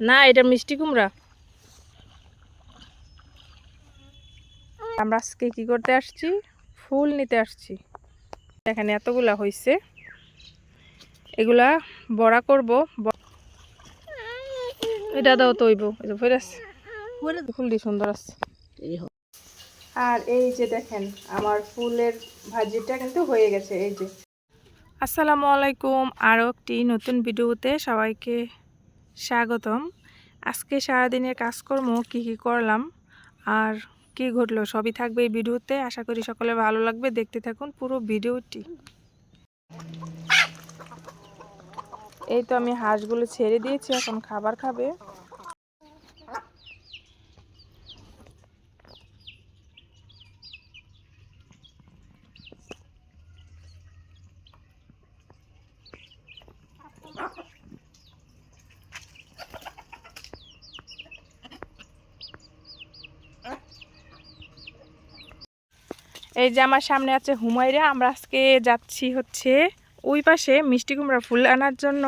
না, এটা মিষ্টি কুমড়া। আমরা আজকে কি করতে আসছি? ফুল নিতে আসছি। এখানে এতগুলা হয়েছে, এগুলা বড়া করব। এটা দাও তৈব, ফুল দিয়ে সুন্দর আছে। আর এই যে দেখেন আমার ফুলের ভাজিটা কিন্তু হয়ে গেছে। এই যে আসসালামু আলাইকুম, আরও একটি নতুন ভিডিওতে সবাইকে স্বাগতম। আজকে সারাদিনের কাজকর্ম কি করলাম আর কি ঘটলো সবই থাকবে এই ভিডিওতে। আশা করি সকলে ভালো লাগবে, দেখতে থাকুন পুরো ভিডিওটি। এই তো আমি হাঁসগুলো ছেড়ে দিয়েছি, এখন খাবার খাবে। এই যে আমার সামনে আছে হুমায়রা। আমরা আজকে যাচ্ছি হচ্ছে ওই পাশে মিষ্টি কুমড়া ফুল আনার জন্য।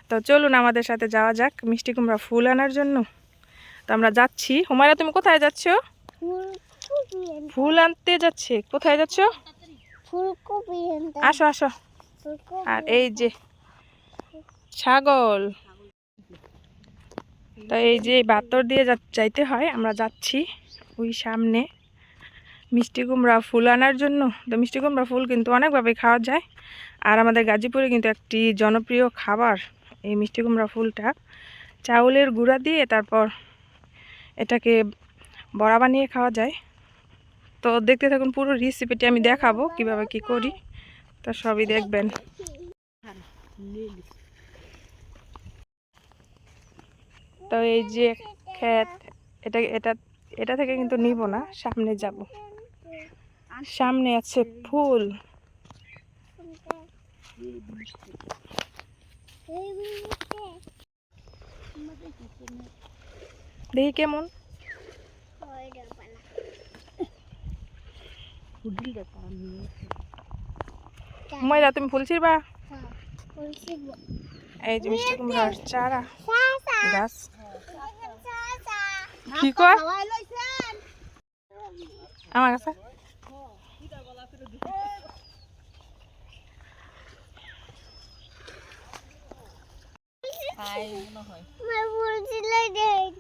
তো চলুন আমাদের সাথে যাওয়া যাক মিষ্টি কুমড়া ফুল আনার জন্য। তো আমরা যাচ্ছি। হুমায়রা তুমি কোথায় যাচ্ছ? ফুল আনতে যাচ্ছে। কোথায় যাচ্ছ? আসো আসো। আর এই যে ছাগল। তো এই যে বাতর দিয়ে যাইতে হয়, আমরা যাচ্ছি ওই সামনে মিষ্টি কুমড়া ফুল আনার জন্য। তো মিষ্টি কুমড়া ফুল কিন্তু অনেকভাবে খাওয়া যায়, আর আমাদের গাজীপুরে কিন্তু একটি জনপ্রিয় খাবার এই মিষ্টি কুমড়া ফুলটা। চাউলের গুঁড়া দিয়ে তারপর এটাকে বড়া বানিয়ে খাওয়া যায়। তো দেখতে থাকুন পুরো রেসিপিটি, আমি দেখাবো কিভাবে কি করি, তো সবই দেখবেন। তো এই যে ক্ষেত, এটা এটা এটা থেকে কিন্তু নিব না, সামনে যাব। সামনে আছে ফুল। দেখি কেমন। ময়রা তুমি ফুল ছিড়বা? এই যে মিষ্টি কুমড়ার চারা গাছ। কি কর আমার কাছে?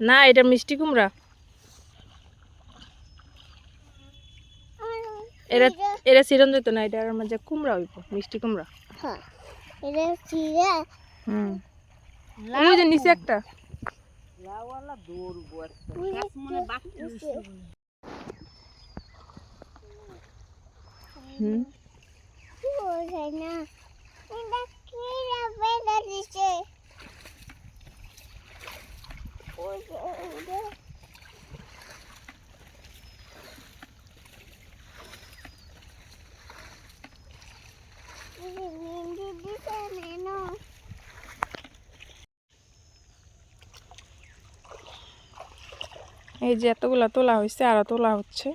না, এটা মিষ্টি কুমড়া। এরা এরা চিরন যেত না, এটার মাঝে কুমড়া হইব, মিষ্টি কুমড়া। ওই যে নিচে একটা। এই যে এতগুলা তোলা হয়েছে, আরো তোলা হচ্ছে।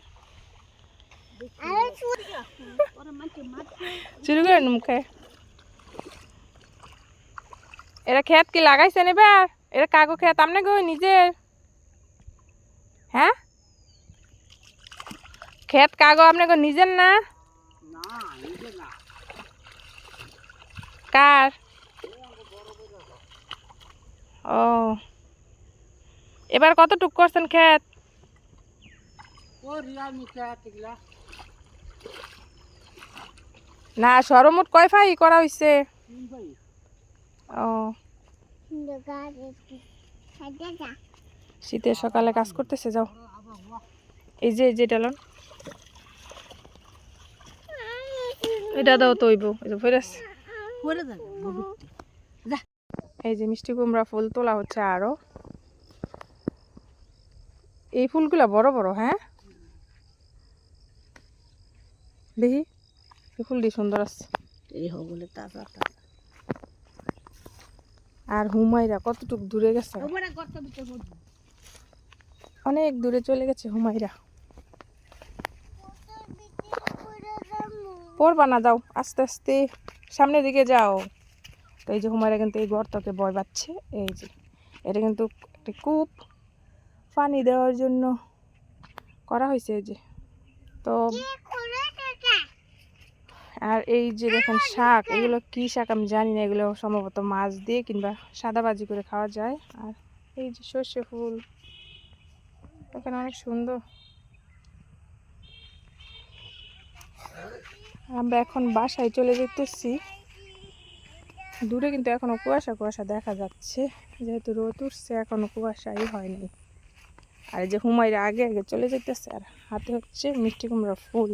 মুখে এরা ক্ষেত কি লাগাইছেন এবার? এরা কাগো ক্ষেত আমনে গো নিজের? হ্যাঁ, ক্ষেত কাগো আপনি গো নিজের না? কার? ও, এবার কতটুক করছেন ক্ষেত? না, সরমুট কয় ফাই করা হইছে? ও, শীতের সকালে কাজ করতেছে, যাও। এই যে ডালন, এটা দাও তৈব। এই যে মিষ্টি কুমড়া ফুল তোলা হচ্ছে আরো। এই ফুলগুলা বড় বড়। হ্যাঁ, দেখি এই ফুল দিয়ে সুন্দর আছে। আর হুমায়রা কতটুক দূরে গেছে, অনেক দূরে চলে গেছে হুমায়রা। পড়বা না, যাও আস্তে আস্তে সামনের দিকে যাও। তো এই যে হুমায়রা কিন্তু এই গর্তকে ভয় পাচ্ছে। এই যে এটা কিন্তু একটা কূপ পানি দেওয়ার জন্য করা হয়েছে। এই যে তো আর এই যে দেখেন শাক, এগুলো কি শাক আমি জানি না, এগুলো সম্ভবত মাছ দিয়ে কিংবা সাদা ভাজি করে খাওয়া যায়। আর এই যে সর্ষে ফুল এখানে অনেক সুন্দর। আমরা এখন বাসায় চলে যেতেছি। দূরে কিন্তু এখনো কুয়াশা কুয়াশা দেখা যাচ্ছে, যেহেতু রোদ উঠছে এখনো কুয়াশাই হয়নি। আর এই যে হুমায়রা আগে আগে চলে যেতেছে, আর হাতে হচ্ছে মিষ্টি কুমড়া ফুল।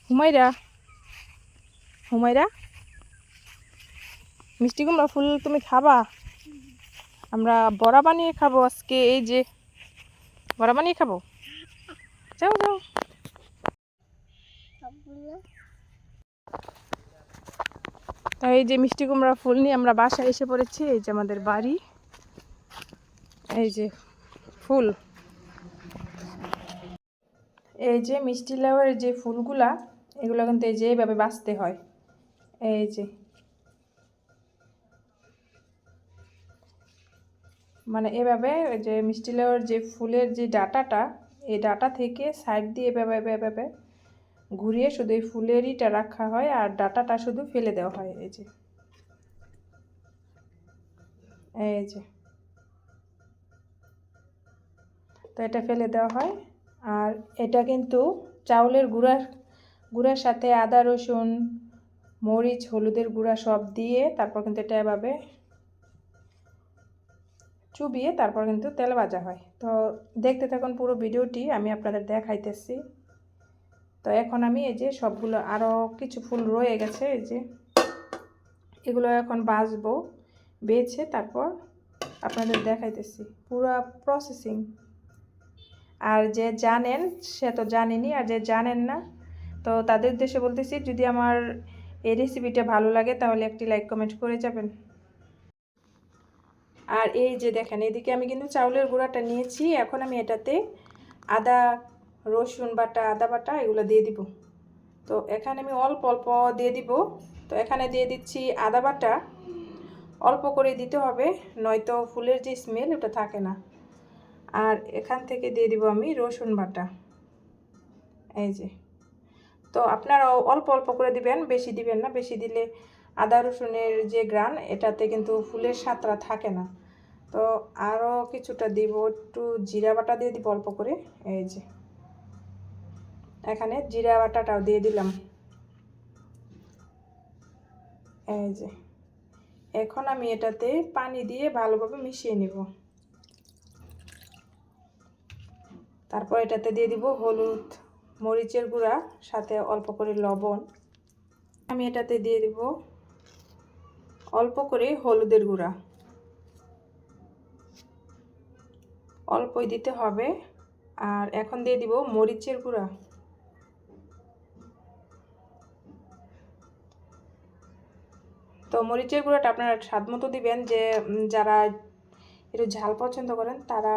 হুমায়রা হুমায়রা মিষ্টি কুমড়া ফুল তুমি খাবা? আমরা বড়া বানিয়ে খাবো আজকে। এই যে বড়া বানিয়ে খাবো, যাও যাও। তাই এই যে মিষ্টি কুমড়া ফুল নিয়ে আমরা বাসায় এসে পড়েছি। এই যে আমাদের বাড়ি, এই যে ফুল, এই যে মিষ্টি লাউয়ের যে ফুলগুলা, এগুলো কিন্তু এই যে এইভাবে বাছতে হয়। এই যে মানে এভাবে যে মিষ্টি লাউয়ের যে ফুলের যে ডাঁটাটা, এই ডাঁটা থেকে সাইড দিয়ে এভাবে এভাবে ঘুরিয়ে শুধু এই ফুলেরইটা রাখা হয়, আর ডাঁটাটা শুধু ফেলে দেওয়া হয়। এই যে এই যে তো এটা ফেলে দেওয়া হয়। আর এটা কিন্তু চাউলের গুঁড়ার সাথে আদা রসুন মরিচ হলুদের গুঁড়া সব দিয়ে তারপর কিন্তু এটা এভাবে চুবিয়ে তারপর কিন্তু তেল ভাজা হয়। তো দেখতে থাকুন পুরো ভিডিওটি, আমি আপনাদের দেখাইতেছি। তো এখন আমি এই যে সবগুলো, আরও কিছু ফুল রয়ে গেছে, এই যে এগুলো এখন ভাজবো, বেছে তারপর আপনাদের দেখাইতেছি পুরো প্রসেসিং। আর যে জানেন সে তো জানেনই, আর যে জানেন না তো তাদের উদ্দেশ্যে বলতেছি, যদি আমার এই রেসিপিটা ভালো লাগে তাহলে একটি লাইক কমেন্ট করে যাবেন। আর এই যে দেখেন এদিকে আমি কিন্তু চাউলের গুঁড়াটা নিয়েছি, এখন আমি এটাতে আদা রসুন বাটা আদা বাটা এগুলো দিয়ে দিব। তো এখানে আমি অল্প অল্প দিয়ে দিব। তো এখানে দিয়ে দিচ্ছি আদা বাটা, অল্প করে দিতে হবে, নয়তো ফুলের যে স্মেল ওটা থাকে না। আর এখান থেকে দিয়ে দিব আমি রসুন বাটা। এই যে তো আপনারাও অল্প অল্প করে দিবেন, বেশি দিবেন না, বেশি দিলে আদা রসুনের যে গ্রান এটাতে কিন্তু ফুলের স্বাদটা থাকে না। তো আরও কিছুটা দিব, একটু জিরা বাটা দিয়ে দিব অল্প করে। এই যে এখানে জিরা বাটাটাও দিয়ে দিলাম। এই যে এখন আমি এটাতে পানি দিয়ে ভালোভাবে মিশিয়ে নিব। তারপর এটাতে দিয়ে দিব হলুদ মরিচের গুঁড়া, সাথে অল্প করে লবণ। আমি এটাতে দিয়ে দিব অল্প করে হলুদের গুঁড়া, অল্পই দিতে হবে। আর এখন দিয়ে দিব মরিচের গুঁড়া। তো মরিচের গুঁড়াটা আপনারা স্বাদ মতো দিবেন, যে যারা একটু ঝাল পছন্দ করেন তারা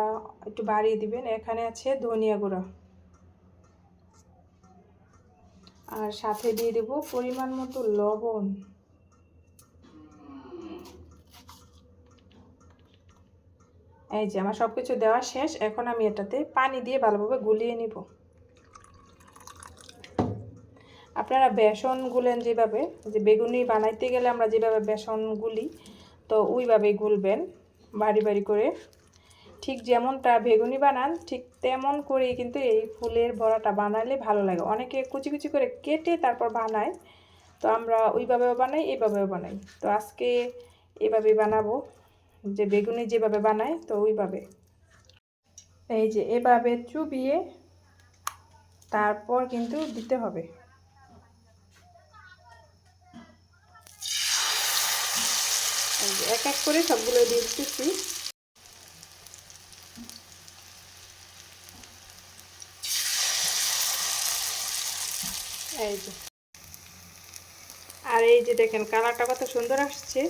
একটু বাড়িয়ে দিবেন। এখানে আছে ধনিয়া গুঁড়া, আর সাথে দিয়ে দেব পরিমাণ মতো লবণ। এই যে আমার সব কিছু দেওয়া শেষ, এখন আমি এটাতে পানি দিয়ে ভালোভাবে গুলিয়ে নিব। আপনারা বেসন গুলেন যেভাবে, যে বেগুনি বানাইতে গেলে আমরা যেভাবে বেসন গুলি, তো ওইভাবেই গুলবেন বাড়ি বাড়ি করে। ঠিক যেমনটা বেগুনি বানান ঠিক তেমন করেই কিন্তু এই ফুলের বড়াটা বানালে ভালো লাগে। অনেকে কুচি কুচি করে কেটে তারপর বানায়, তো আমরা ওইভাবেও বানাই এইভাবেও বানাই। তো আজকে এভাবে বানাবো, যে বেগুনি যেভাবে বানায় তো ওইভাবে। এই যে এভাবে চুবিয়ে তারপর কিন্তু দিতে হবে। এক এক করে সবগুলো দিয়ে দিতেছি। এই যে আর এই যে দেখেন কালারটা কত সুন্দর আসছে।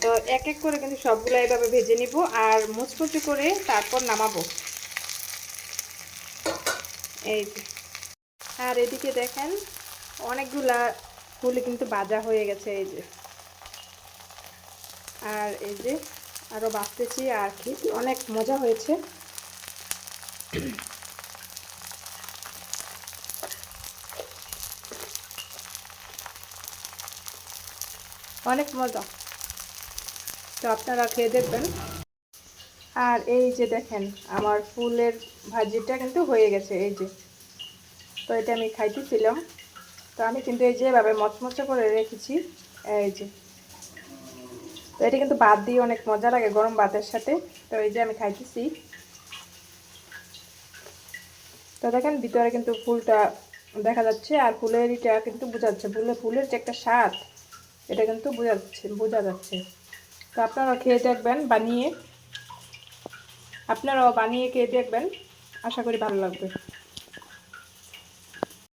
তো এক এক করে কিন্তু সবগুলো এইভাবে ভেজে নিব, আর মুচমুচে করে তারপর নামাবো। এই যে আর এদিকে দেখেন অনেকগুলা ফুলই কিন্তু ভাজা হয়ে গেছে এই যে। আর এই যে আরও ভাজতেছি আর কি, অনেক মজা হয়েছে। অনেক মজা, তো আপনারা খেয়ে দেখবেন। আর এই যে দেখেন আমার ফুলের ভাজিটা কিন্তু হয়ে গেছে এই যে। তো এটা আমি খাইতেছিলাম, তো আমি কিন্তু এই যেভাবে মচমচে করে রেখেছি এই যে। তো এটা কিন্তু ভাত দিয়ে অনেক মজা লাগে গরম ভাতের সাথে। তো এই যে আমি খাইতেছি। তো দেখেন ভিতরে কিন্তু ফুলটা দেখা যাচ্ছে, আর ফুলের এটা কিন্তু বোঝা যাচ্ছে, ফুলের যে একটা স্বাদ এটা কিন্তু বোঝা যাচ্ছে। তো আপনারা খেয়ে দেখবেন বানিয়ে, আপনারাও বানিয়ে খেয়ে দেখবেন, আশা করি ভালো লাগবে।